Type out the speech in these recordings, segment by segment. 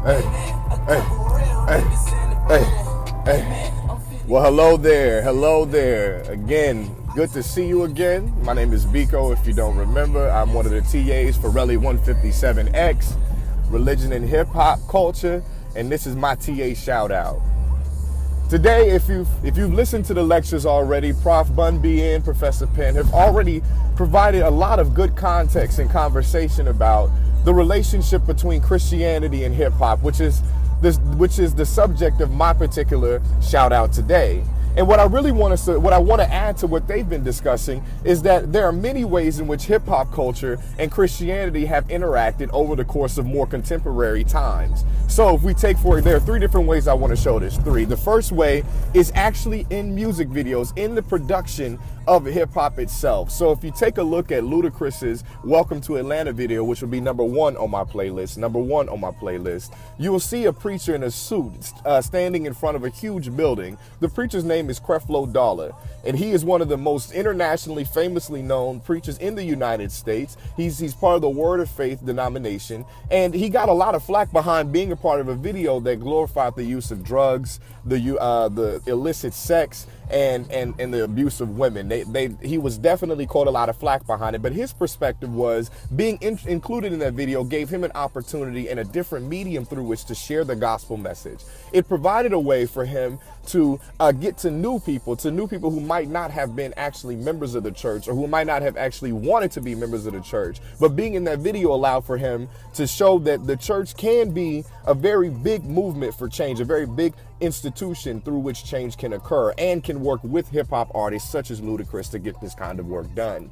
Hey, hey, hey, hey, hey. Well, hello there. Again, good to see you again. My name is Biko. If you don't remember, I'm one of the TAs for Rally 157X, Religion and Hip Hop Culture, and this is my TA shout out. Today, if you've listened to the lectures already, Prof. Bun B and Professor Penn have already provided a lot of good context and conversation about the relationship between Christianity and hip hop, which is the subject of my particular shout out today. And what I want to add to what they've been discussing is that there are many ways in which hip hop culture and Christianity have interacted over the course of more contemporary times. So if we take there are three different ways I want to show this. The first way is actually in music videos, in the production of hip hop itself. So if you take a look at Ludacris's Welcome to Atlanta video, which will be number one on my playlist, you will see a preacher in a suit standing in front of a huge building. The preacher's name is Creflo Dollar, and he is one of the most internationally famously known preachers in the United States. He's part of the Word of Faith denomination, and he got a lot of flack behind being a part of a video that glorified the use of drugs, the illicit sex, and the abuse of women. He was definitely caught a lot of flack behind it, but his perspective was being included in that video gave him an opportunity and a different medium through which to share the gospel message. It provided a way for him to get to new people who might not have been actually members of the church, or who might not have actually wanted to be members of the church. But being in that video allowed for him to show that the church can be a very big movement for change, a very big institution through which change can occur, and can work with hip-hop artists such as Ludacris to get this kind of work done.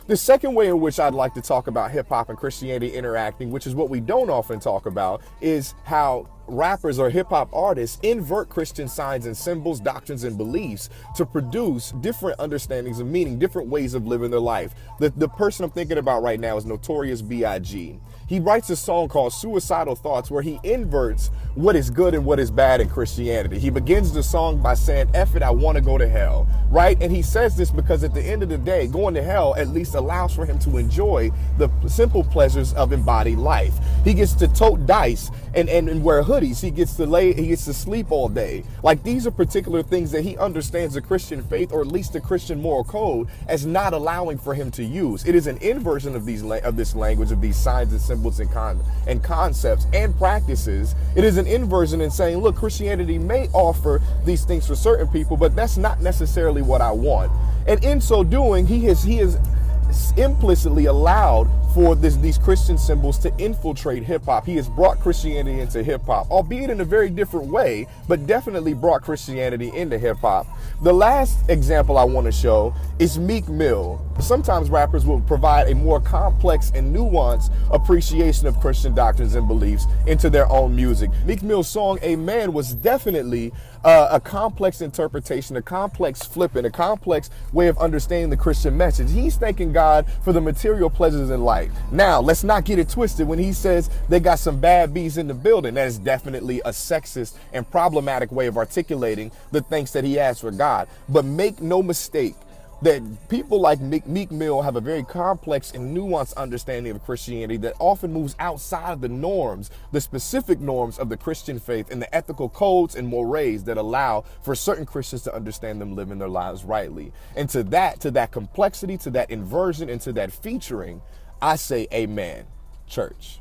The second way in which I'd like to talk about hip-hop and Christianity interacting, which is what we don't often talk about, is how rappers or hip-hop artists invert Christian signs and symbols, doctrines and beliefs to produce different understandings of meaning, different ways of living their life. The person I'm thinking about right now is Notorious B.I.G. He writes a song called Suicidal Thoughts where he inverts what is good and what is bad in Christianity. He begins the song by saying, "F it, I want to go to hell," right? And he says this because at the end of the day, going to hell at least allows for him to enjoy the simple pleasures of embodied life. He gets to tote dice and wear hoodies. He gets to sleep all day. Like, these are particular things that he understands the Christian faith, or at least the Christian moral code, as not allowing for him to use. It is an inversion of this language, of these signs and symbols and concepts and practices. It is an inversion in saying, look, Christianity may offer these things for certain people, but that's not necessarily what I want. And in so doing, he has implicitly allowed for these Christian symbols to infiltrate hip-hop. He has brought Christianity into hip-hop, albeit in a very different way, but definitely brought Christianity into hip-hop. The last example I want to show is Meek Mill. Sometimes rappers will provide a more complex and nuanced appreciation of Christian doctrines and beliefs into their own music. Meek Mill's song Amen was definitely a complex interpretation, a complex flipping, a complex way of understanding the Christian message. He's thanking God for the material pleasures in life. Now, let's not get it twisted. When he says they got some bad bees in the building, that is definitely a sexist and problematic way of articulating the thanks that he has for God. But make no mistake that people like Meek Mill have a very complex and nuanced understanding of Christianity that often moves outside of the norms, the specific norms of the Christian faith, and the ethical codes and mores that allow for certain Christians to understand them living their lives rightly. And to that complexity, to that inversion, and to that featuring, I say amen, church.